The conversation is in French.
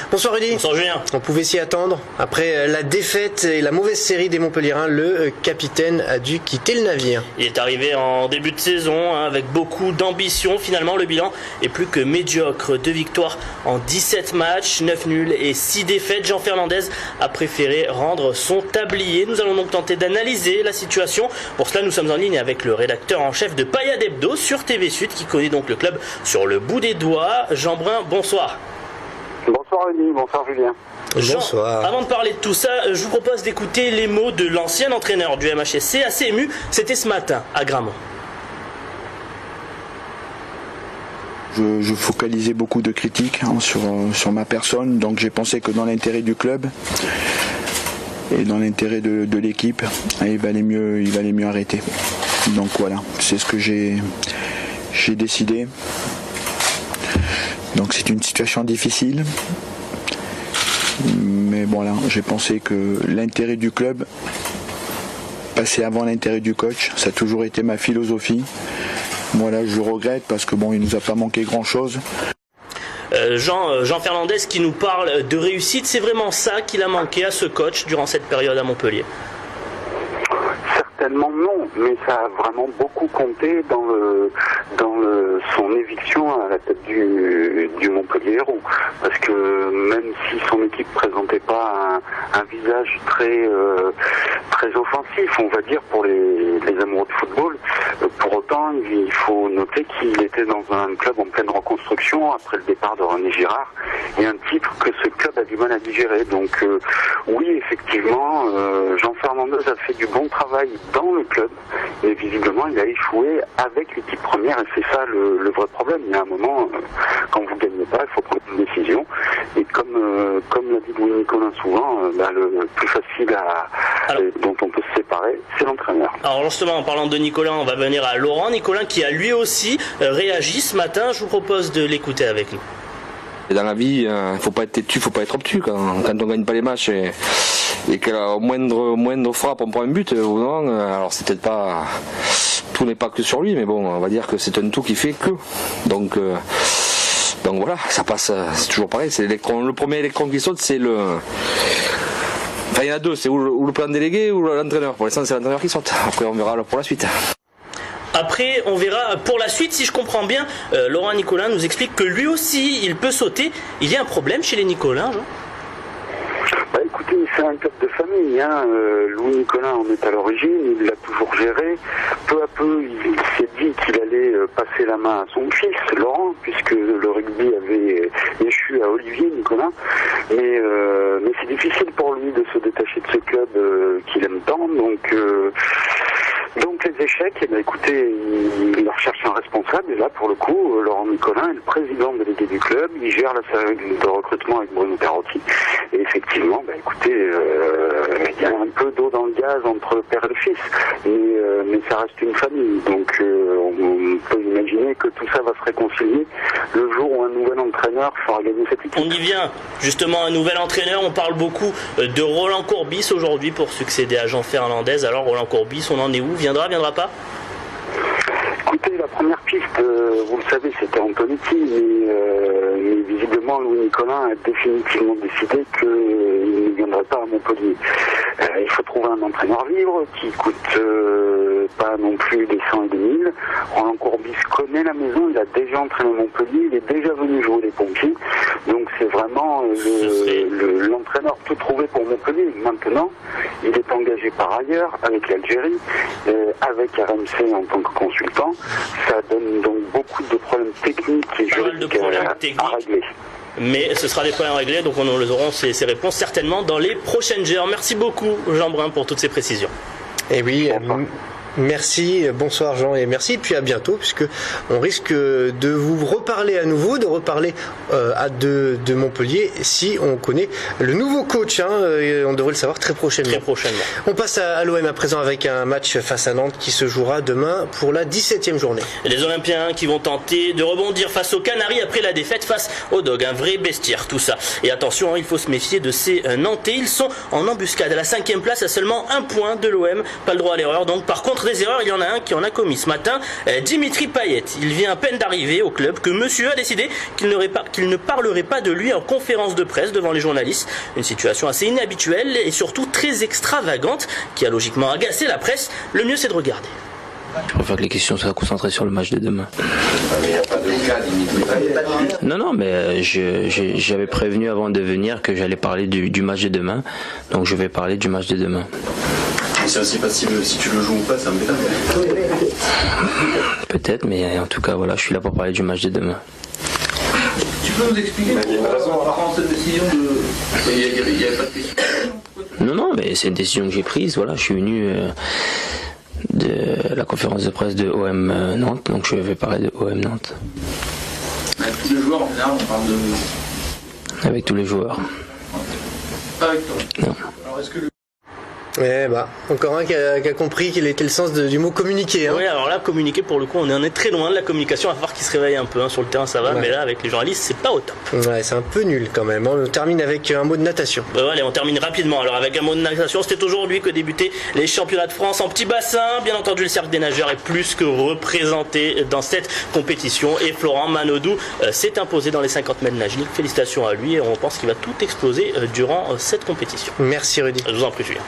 Bonsoir Rudy. Bonsoir Julien. On pouvait s'y attendre. Après la défaite et la mauvaise série des Montpelliérains, le capitaine a dû quitter le navire. Il est arrivé en début de saison avec beaucoup d'ambition. Finalement, le bilan est plus que médiocre. 2 victoires en 17 matchs, 9 nuls et 6 défaites. Jean Fernandez a préféré rendre son tablier. Nous allons donc tenter d'analyser la situation. Pour cela, nous sommes en ligne avec le rédacteur en chef de Payade Hebdo sur TV Sud qui connaît donc le club sur le bout des doigts. Jean Brun, bonsoir. Bonsoir Rémi, bonsoir Julien. Jean, bonsoir. Avant de parler de tout ça, je vous propose d'écouter les mots de l'ancien entraîneur du MHSC, assez ému. C'était ce matin à Gramont. Je focalisais beaucoup de critiques sur ma personne, donc j'ai pensé que dans l'intérêt du club et dans l'intérêt de l'équipe, il valait mieux arrêter. Donc voilà, c'est ce que j'ai décidé. Donc c'est une situation difficile, mais voilà, j'ai pensé que l'intérêt du club passait avant l'intérêt du coach. Ça a toujours été ma philosophie. Voilà, je regrette parce que il nous a pas manqué grand chose. Jean Fernandez qui nous parle de réussite, c'est vraiment ça qu'il a manqué à ce coach durant cette période à Montpellier? Certainement non, mais ça a vraiment beaucoup compté dans son éviction à la tête du Montpellier Hérault. Parce que même si son équipe présentait pas un visage très offensif, on va dire, pour les amoureux de football, pour autant il faut noter qu'il était dans un club en pleine reconstruction après le départ de René Girard et un titre que ce club a du mal à digérer. Donc oui, effectivement, Jean Fernandez a fait du bon travail dans le club, mais visiblement il a échoué avec l'équipe première et c'est ça le vrai problème. Il y a un moment, quand vous ne gagnez pas, il faut prendre une décision et comme l'a dit Louis Nicolin souvent, le plus facile dont on peut se séparer, c'est l'entraîneur. Alors justement, en parlant de Nicolin, on va venir à Laurent Nicolin qui a lui aussi réagi ce matin. Je vous propose de l'écouter avec nous. Et dans la vie, il faut pas être têtu, il faut pas être obtus. Quand on gagne pas les matchs et qu'au moindre frappe on prend un but ou non, alors c'est peut-être pas, tout n'est pas que sur lui, mais bon, on va dire que c'est un tout qui fait que. Donc voilà, ça passe, c'est toujours pareil, c'est l'électron, le premier électron qui saute, c'est le. Enfin, il y en a deux, c'est ou le plan délégué ou l'entraîneur. Pour l'instant, c'est l'entraîneur qui saute. Après, on verra pour la suite. Après, on verra pour la suite. Si je comprends bien, Laurent Nicolin nous explique que lui aussi, il peut sauter. Il y a un problème chez les Nicolins, Jean? Écoutez, c'est un club de famille. Louis Nicolin en est à l'origine, il l'a toujours géré. Peu à peu, il s'est dit qu'il allait passer la main à son fils, Laurent, puisque le rugby avait échu à Olivier Nicolin. Mais c'est difficile pour lui de se détacher de ce club qu'il aime tant. Donc les échecs, écoutez, il recherche un responsable, et là pour le coup, Laurent Nicolin est le président délégué du club, il gère la série de recrutement avec Bruno Perotti, et effectivement, écoutez, il y a un peu d'eau dans le gaz entre le père et le fils, mais ça reste une famille, donc on peut imaginer que tout ça va se réconcilier le jour où un nouvel entraîneur fera gagner cette équipe. On y vient, justement, un nouvel entraîneur, on parle beaucoup de Roland Courbis aujourd'hui pour succéder à Jean Fernandez. Alors Roland Courbis, on en est où? Viendra pas? Écoutez, la première piste, vous le savez, c'était Antonetti, mais visiblement Louis Nicolin a définitivement décidé qu'il ne viendrait pas à Montpellier. Il faut trouver un entraîneur libre qui coûte pas non plus des 100 et des 1000. Roland Courbis connaît la maison, il a déjà entraîné Montpellier, il est déjà venu jouer les pompiers, donc c'est vraiment l'entraîneur tout trouvé pour Montpellier. Maintenant, il est engagé par ailleurs avec l'Algérie, avec RMC en tant que consultant. Ça donne donc beaucoup de problèmes techniques et juridiques à régler. Mais ce sera des problèmes à régler, donc on aurons ces réponses certainement dans les prochaines heures. Merci beaucoup Jean Brun pour toutes ces précisions. Et oui, merci, bonsoir Jean et merci, puis à bientôt puisque on risque de vous reparler à nouveau, de reparler de Montpellier si on connaît le nouveau coach, on devrait le savoir très prochainement. On passe à l'OM à présent avec un match face à Nantes qui se jouera demain pour la 17e journée. Et les Olympiens qui vont tenter de rebondir face aux Canaries après la défaite face aux Dogs, un vrai bestiaire tout ça. Et attention, il faut se méfier de ces Nantais, ils sont en embuscade à la 5e place à seulement 1 point de l'OM, pas le droit à l'erreur donc. Par contre, des erreurs, il y en a un qui en a commis ce matin, Dimitri Payet. Il vient à peine d'arriver au club que monsieur a décidé qu'il ne parlerait pas de lui en conférence de presse devant les journalistes. Une situation assez inhabituelle et surtout très extravagante qui a logiquement agacé la presse. Le mieux c'est de regarder. Je préfère que les questions soient concentrées sur le match de demain. Non, mais j'avais prévenu avant de venir que j'allais parler du match de demain. Donc je vais parler du match de demain. C'est aussi possible si tu le joues ou pas, ça me fait Peut-être, mais en tout cas, voilà, je suis là pour parler du match de demain. Tu peux nous expliquer pourquoi prendre cette décision de... Il n'y avait pas de question. Non, mais c'est une décision que j'ai prise. Voilà, je suis venu de la conférence de presse de OM Nantes, donc je vais parler de OM Nantes. Avec tous les joueurs, en général, on parle de... Avec tous les joueurs. Pas avec toi. Non. Alors, est-ce que Encore un qui a compris quel était le sens du mot communiquer. Hein. Oui, alors là, communiquer, pour le coup, on en est très loin de la communication, à voir qu'il se réveille un peu. Sur le terrain, ça va, mais là, avec les journalistes, c'est pas au top. Ouais, c'est un peu nul quand même. On termine avec un mot de natation. Allez, on termine rapidement. Alors, avec un mot de natation, c'était aujourd'hui que débutaient les championnats de France en petit bassin. Bien entendu, le cercle des nageurs est plus que représenté dans cette compétition. Et Florent Manodou s'est imposé dans les 50 mètres nage libre. Félicitations à lui et on pense qu'il va tout exploser durant cette compétition. Merci Rudy. Je vous en prie, Julien.